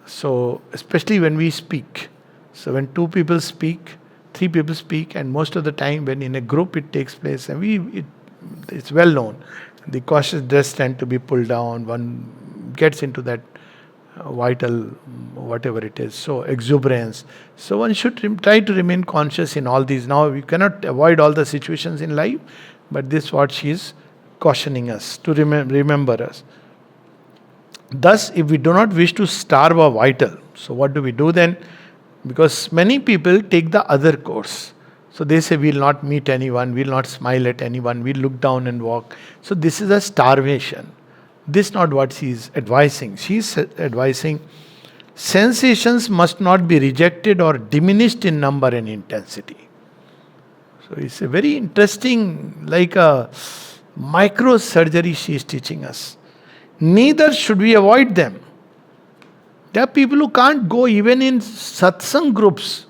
So, especially when we speak. So when two people speak, three people speak, and most of the time when in a group it takes place, and it's well known. The cautious dress tend to be pulled down. One gets into that vital, whatever it is, so exuberance. So one should try to remain conscious in all these. Now we cannot avoid all the situations in life, but this is what she is cautioning us to remember us. Thus, if we do not wish to starve our vital, so what do we do then? Because many people take the other course. So they say, we'll not meet anyone, we'll not smile at anyone, we'll look down and walk. So this is a starvation. This is not what she is advising. She is advising sensations must not be rejected or diminished in number and intensity. So it's a very interesting, like a microsurgery she is teaching us. Neither should we avoid them. There are people who can't go even in satsang groups.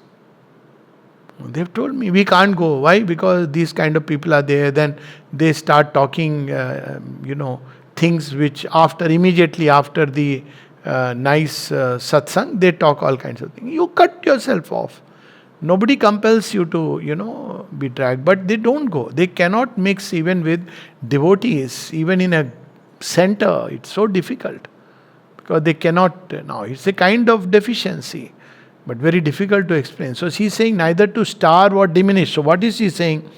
They've told me we can't go. Why? Because these kind of people are there. Then they start talking, things which immediately after the nice satsang, they talk all kinds of things. You cut yourself off. Nobody compels you to, be dragged. But they don't go. They cannot mix even with devotees, even in a center. It's so difficult because they cannot. Now, it's a kind of deficiency, but very difficult to explain. So she's saying neither to starve or diminish. So what is she saying?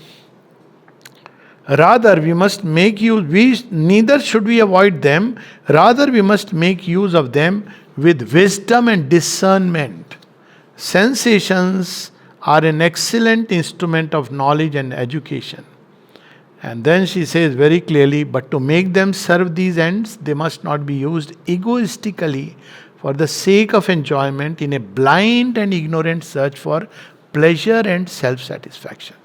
Rather, we must make use, neither should we avoid them, rather we must make use of them with wisdom and discernment. Sensations are an excellent instrument of knowledge and education. And then she says very clearly, but to make them serve these ends, they must not be used egoistically for the sake of enjoyment in a blind and ignorant search for pleasure and self-satisfaction.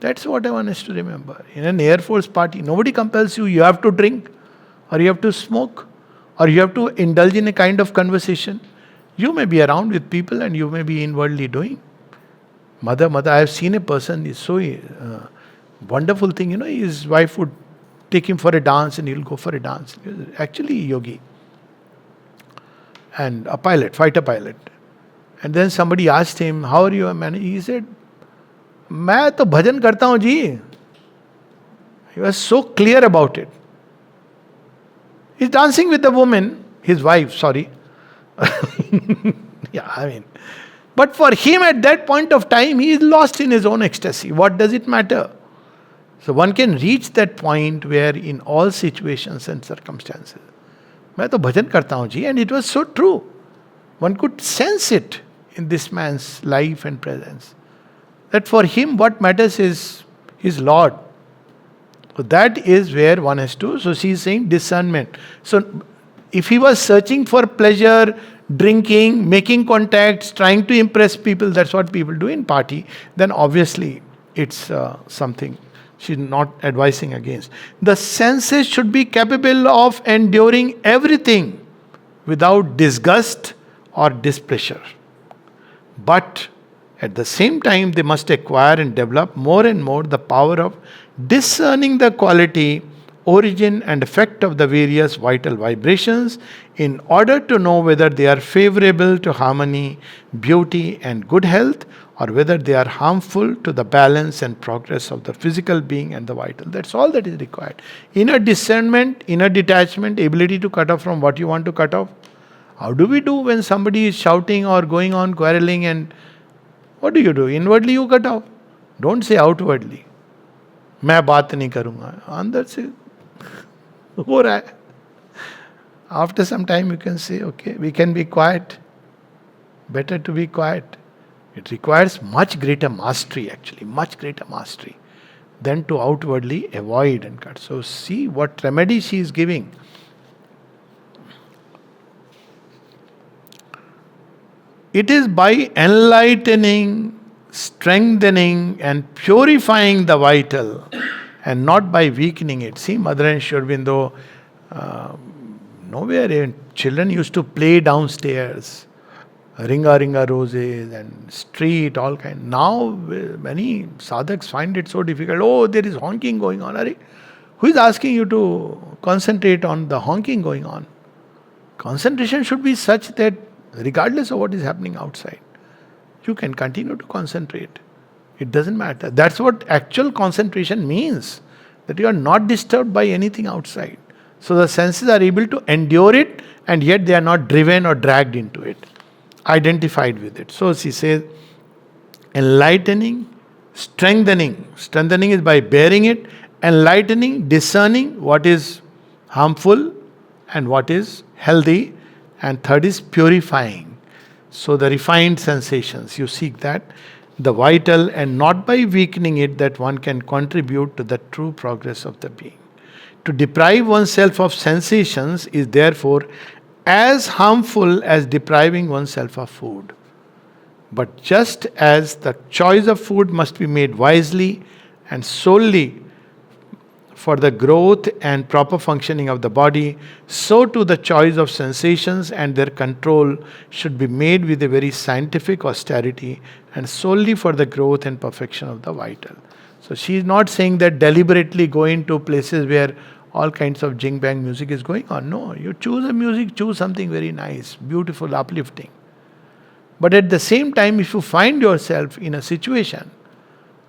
That's what I want us to remember. In an Air Force party, nobody compels you, you have to drink, or you have to smoke, or you have to indulge in a kind of conversation. You may be around with people and you may be inwardly doing. Mother, I have seen a person, is so wonderful thing, his wife would take him for a dance and he'll go for a dance. Actually, yogi. And a pilot, fighter pilot. And then somebody asked him, how are you a man? He said, मैं तो भजन करता हूं जी. He was so clear about it. He's dancing with the woman, his wife, sorry. But for him at that point of time, he is lost in his own ecstasy. What does it matter? So one can reach that point where in all situations and circumstances, मैं तो भजन करता हूं जी, and it was so true. One could sense it in this man's life and presence. That for him what matters is his Lord. So that is where one has to, so she is saying discernment. So if he was searching for pleasure, drinking, making contacts, trying to impress people, that's what people do in party, then obviously it's something she's not advising against. The senses should be capable of enduring everything without disgust or displeasure. But at the same time, they must acquire and develop more and more the power of discerning the quality, origin, and effect of the various vital vibrations in order to know whether they are favorable to harmony, beauty, and good health, or whether they are harmful to the balance and progress of the physical being and the vital. That's all that is required. Inner discernment, inner detachment, ability to cut off from what you want to cut off. How do we do when somebody is shouting or going on quarreling, and what do? Inwardly you cut off. Don't say outwardly. मैं बात नहीं करूँगा. अंदर से हो रहा है. After some time you can say, okay, we can be quiet. Better to be quiet. It requires much greater mastery, actually, much greater mastery than to outwardly avoid and cut. So see what remedy she is giving. It is by enlightening, strengthening, and purifying the vital, and not by weakening it. See, Mother and Sri Aurobindo, nowhere children used to play downstairs, ringa roses and street, all kind. Now many sadhaks find it so difficult. Oh, there is honking going on. Are, who is asking you to concentrate on the honking going on? Concentration should be such that regardless of what is happening outside, you can continue to concentrate. It doesn't matter. That's what actual concentration means. That you are not disturbed by anything outside. So the senses are able to endure it, and yet they are not driven or dragged into it, identified with it. So she says, enlightening, strengthening. Strengthening is by bearing it. Enlightening, discerning what is harmful and what is healthy. And third is purifying. So the refined sensations, you seek that. The vital, and not by weakening it that one can contribute to the true progress of the being. To deprive oneself of sensations is therefore as harmful as depriving oneself of food. But just as the choice of food must be made wisely and solely for the growth and proper functioning of the body, so too the choice of sensations and their control should be made with a very scientific austerity and solely for the growth and perfection of the vital. So she is not saying that deliberately go into places where all kinds of jing bang music is going on. No, you choose a music, choose something very nice, beautiful, uplifting. But at the same time, if you find yourself in a situation,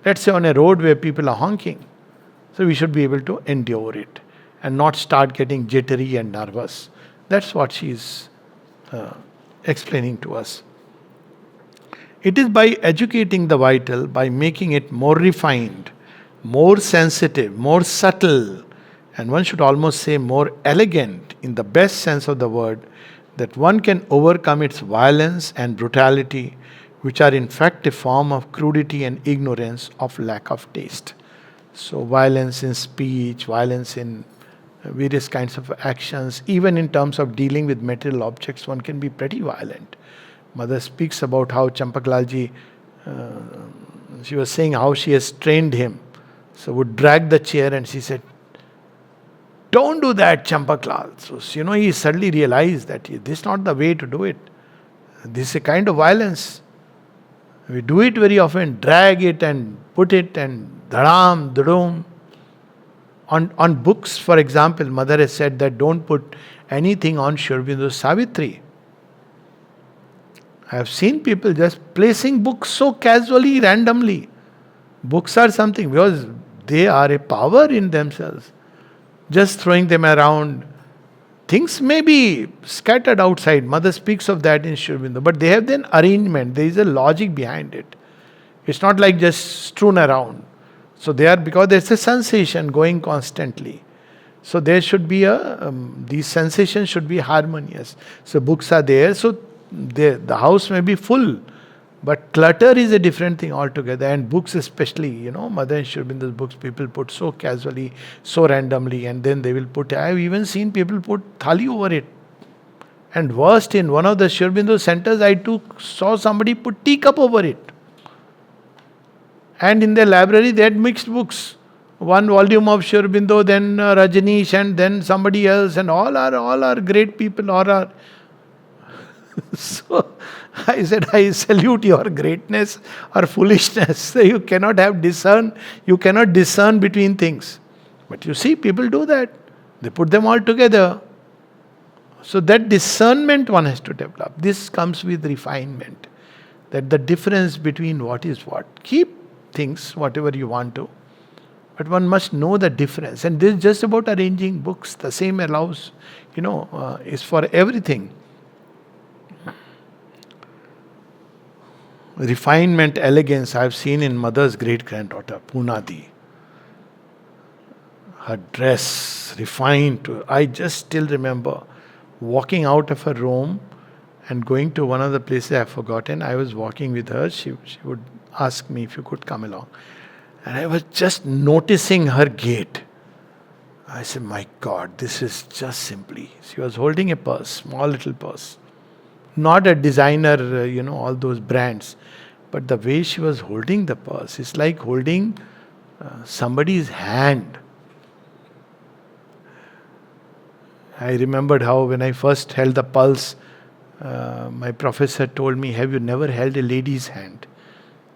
let's say on a road where people are honking, so we should be able to endure it and not start getting jittery and nervous. That's what she's explaining to us. It is by educating the vital, by making it more refined, more sensitive, more subtle, and one should almost say more elegant in the best sense of the word, that one can overcome its violence and brutality, which are in fact a form of crudity and ignorance of lack of taste. So, violence in speech, violence in various kinds of actions, even in terms of dealing with material objects, one can be pretty violent. Mother speaks about how Champaklalji, she was saying how she has trained him. So, would drag the chair and she said, "Don't do that, Champaklal." So, he suddenly realized that this is not the way to do it. This is a kind of violence. We do it very often, drag it and put it and dhadam, dhudum. On books, for example, Mother has said that don't put anything on Sri Aurobindo Savitri. I have seen people just placing books so casually, randomly. Books are something because they are a power in themselves. Just throwing them around. Things may be scattered outside. Mother speaks of that in Sri Aurobindo. But they have then arrangement. There is a logic behind it. It's not like just strewn around. So they are, because there's a sensation going constantly. So there should be these sensations should be harmonious. So books are there. So the house may be full. But clutter is a different thing altogether. And books especially, Mother and Sri Aurobindo's books, people put so casually, so randomly. And then they will put, I have even seen people put thali over it. And worst, in one of the Sri Aurobindo centers, I saw somebody put teacup over it. And in their library, they had mixed books. One volume of Sri Aurobindo, then Rajneesh, and then somebody else, and all are great people, all are. So I said, I salute your greatness or foolishness. You cannot discern between things. But you see, people do that. They put them all together. So that discernment one has to develop. This comes with refinement. That the difference between what is what. Keep things, whatever you want to. But one must know the difference. And this is just about arranging books. The same allows, is for everything. Refinement, elegance, I have seen in Mother's great-granddaughter, Poonadi. Her dress, refined. I just still remember walking out of her room and going to one of the places I have forgotten. I was walking with her. She would ask me if you could come along. And I was just noticing her gait. I said, my God, this is just simply. She was holding a purse, small little purse. Not a designer, all those brands. But the way she was holding the purse, it's like holding somebody's hand. I remembered how when I first held the pulse, my professor told me, have you never held a lady's hand?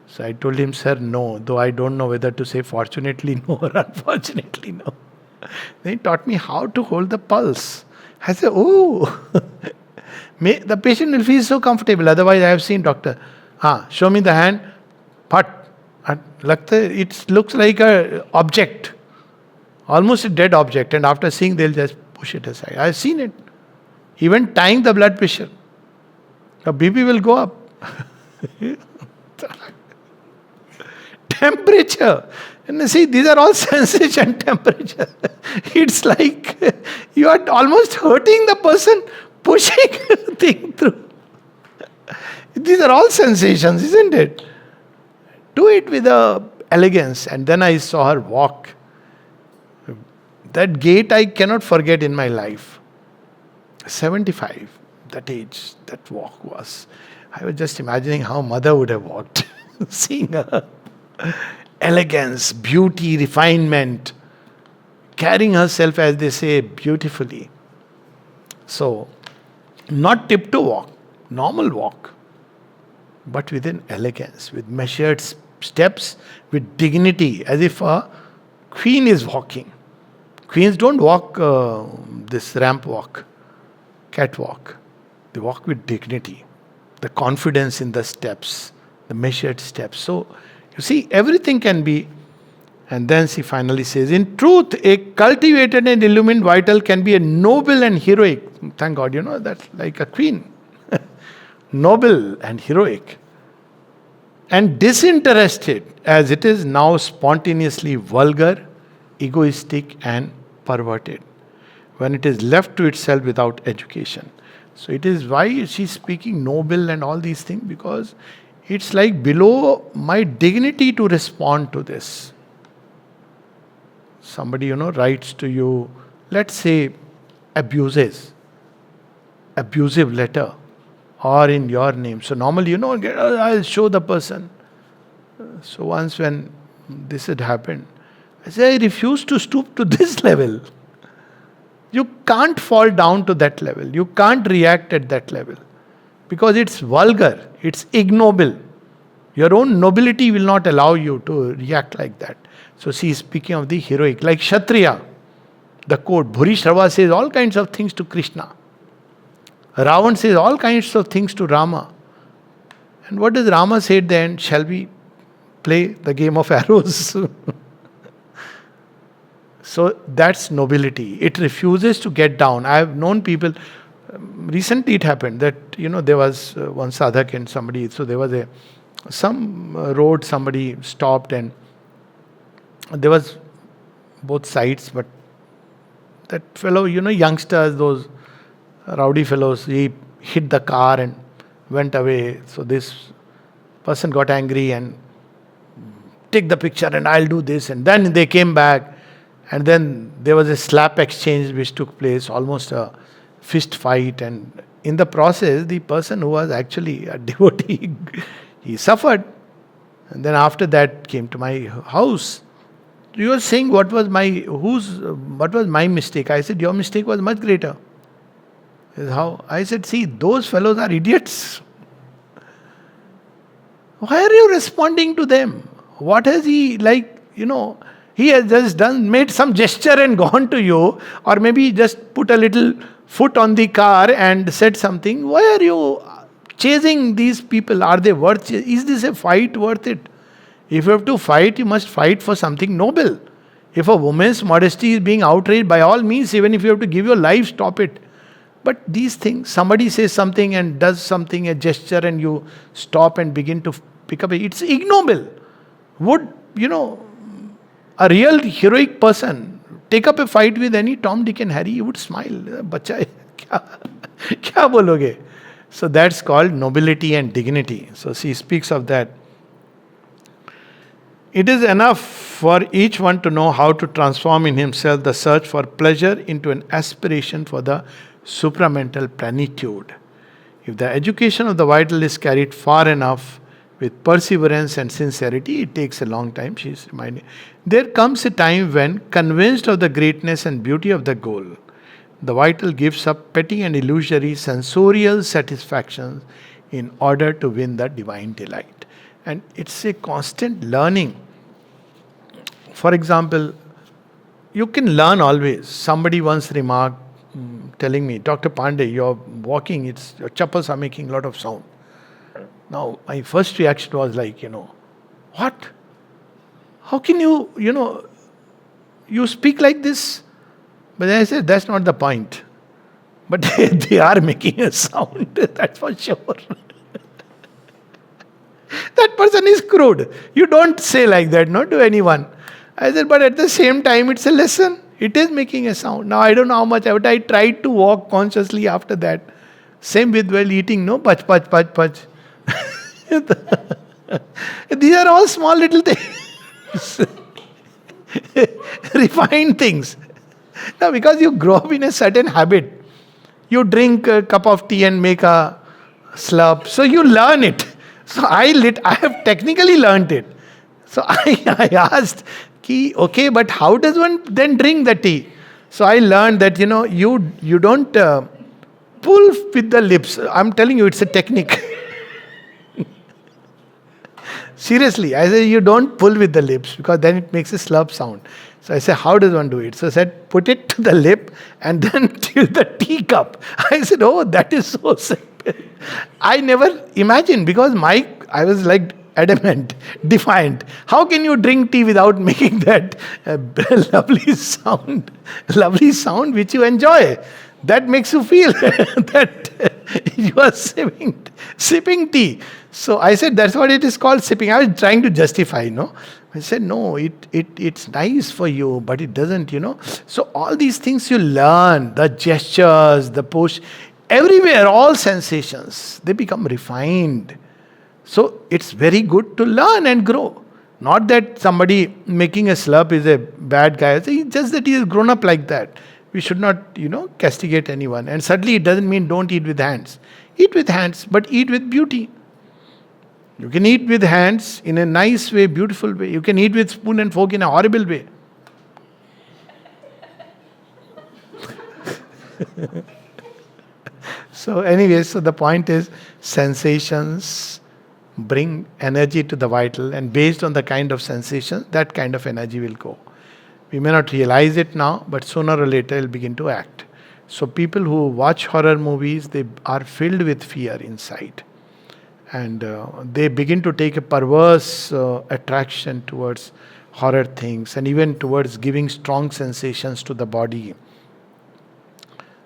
So I told him, sir, no, though I don't know whether to say fortunately no or unfortunately no. Then he taught me how to hold the pulse. I said, oh, the patient will feel so comfortable. Otherwise, I have seen doctor, show me the hand, pat. It looks like an object, almost a dead object. And after seeing, they'll just push it aside. I have seen it. Even tying the blood pressure. The BP will go up. Temperature. And see, these are all sensation temperature. It's like you are almost hurting the person, pushing the thing through. These are all sensations, isn't it? Do it with elegance. And then I saw her walk. That gait I cannot forget in my life. 75, that age, that walk was. I was just imagining how Mother would have walked. Seeing her elegance, beauty, refinement, carrying herself, as they say, beautifully. So, not tiptoe walk, normal walk, but with an elegance, with measured steps, with dignity, as if a queen is walking. Queens don't walk this ramp walk, catwalk. They walk with dignity, the confidence in the steps, the measured steps. So, you see, everything can be. And then she finally says, in truth, a cultivated and illumined vital can be a noble and heroic. Thank God, that's like a queen. Noble and heroic. And disinterested, as it is now spontaneously vulgar, egoistic, and perverted, when it is left to itself without education. So it is why she's speaking noble and all these things, because it's like below my dignity to respond to this. Somebody, writes to you, let's say, abusive letter, or in your name. So normally, I'll show the person. So once when this had happened, I say, I refuse to stoop to this level. You can't fall down to that level. You can't react at that level. Because it's vulgar, it's ignoble. Your own nobility will not allow you to react like that. So she is speaking of the heroic, like Kshatriya. The code, Bhurishrava says all kinds of things to Krishna. Ravan says all kinds of things to Rama. And what does Rama say at the end? Shall we play the game of arrows? So that's nobility. It refuses to get down. I have known people, recently it happened that, there was one sadhak and somebody, so there was some road, somebody stopped and there was both sides, but that fellow, youngsters, those rowdy fellows, he hit the car and went away. So this person got angry and take the picture and I'll do this. And then they came back and then there was a slap exchange which took place, almost a fist fight. And in the process, the person who was actually a devotee, he suffered. And then after that came to my house. You were saying what was my mistake? I said, your mistake was much greater. How? I said, see, those fellows are idiots. Why are you responding to them? What has he, he has just made some gesture and gone to you, or maybe just put a little foot on the car and said something. Why are you chasing these people? Are they worth it? Is this a fight worth it? If you have to fight, you must fight for something noble. If a woman's modesty is being outraged, by all means, even if you have to give your life, stop it. But these things, somebody says something and does something, a gesture, and you stop and begin to pick up. It's ignoble. Would, a real heroic person take up a fight with any Tom, Dick and Harry, he would smile. Bacha, kya bologe? So that's called nobility and dignity. So she speaks of that. It is enough for each one to know how to transform in himself the search for pleasure into an aspiration for the supramental plenitude. If the education of the vital is carried far enough with perseverance and sincerity, it takes a long time, she is reminding. There comes a time when, convinced of the greatness and beauty of the goal, the vital gives up petty and illusory sensorial satisfactions in order to win the divine delight. And it's a constant learning. For example, you can learn always. Somebody once remarked, telling me, Dr. Pandey, you're walking, your chappals are making a lot of sound. Now, my first reaction was like, what? How can you speak like this? But then I said, that's not the point. But they are making a sound, that's for sure. That person is crude. You don't say like that, not to anyone. I said, but at the same time, it's a lesson. It is making a sound. Now, I don't know how much, but I tried to walk consciously after that. Same with while eating, no? Pach, pach, pach, pach. These are all small little things. Refined things. Now, because you grow up in a certain habit, you drink a cup of tea and make a slurp. So you learn it. So I have technically learned it. So I asked, Okay, but how does one then drink the tea? So I learned that you don't pull with the lips. I'm telling you, it's a technique. Seriously, I say you don't pull with the lips because then it makes a slurp sound. So I say, how does one do it? So I said, put it to the lip and then till the teacup. I said, oh, that is so simple. I never imagined because I was like adamant, defiant. How can you drink tea without making that lovely sound which you enjoy? That makes you feel that you are sipping tea. So I said that's what it is called, sipping. I was trying to justify, no. I said no, it's nice for you, but it doesn't. So all these things you learn, the gestures, the push, everywhere, all sensations, they become refined. So it's very good to learn and grow. Not that somebody making a slurp is a bad guy. It's just that he has grown up like that. We should not, castigate anyone. And certainly it doesn't mean don't eat with hands. Eat with hands, but eat with beauty. You can eat with hands in a nice way, beautiful way. You can eat with spoon and fork in a horrible way. So anyways, so the point is sensations bring energy to the vital, and based on the kind of sensation, that kind of energy will go. We may not realize it now, but sooner or later it'll begin to act. So people who watch horror movies, they are filled with fear inside. And they begin to take a perverse attraction towards horror things and even towards giving strong sensations to the body.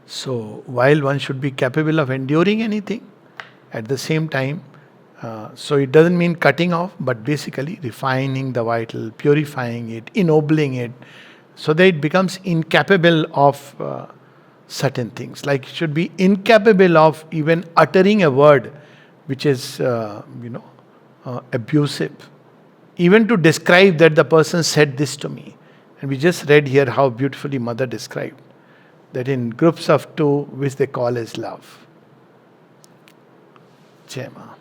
So while one should be capable of enduring anything, at the same time, so it doesn't mean cutting off, but basically refining the vital, purifying it, ennobling it, so that it becomes incapable of certain things. Like it should be incapable of even uttering a word which is, abusive. Even to describe that the person said this to me. And we just read here how beautifully Mother described that in groups of two, which they call as love. Jai Ma.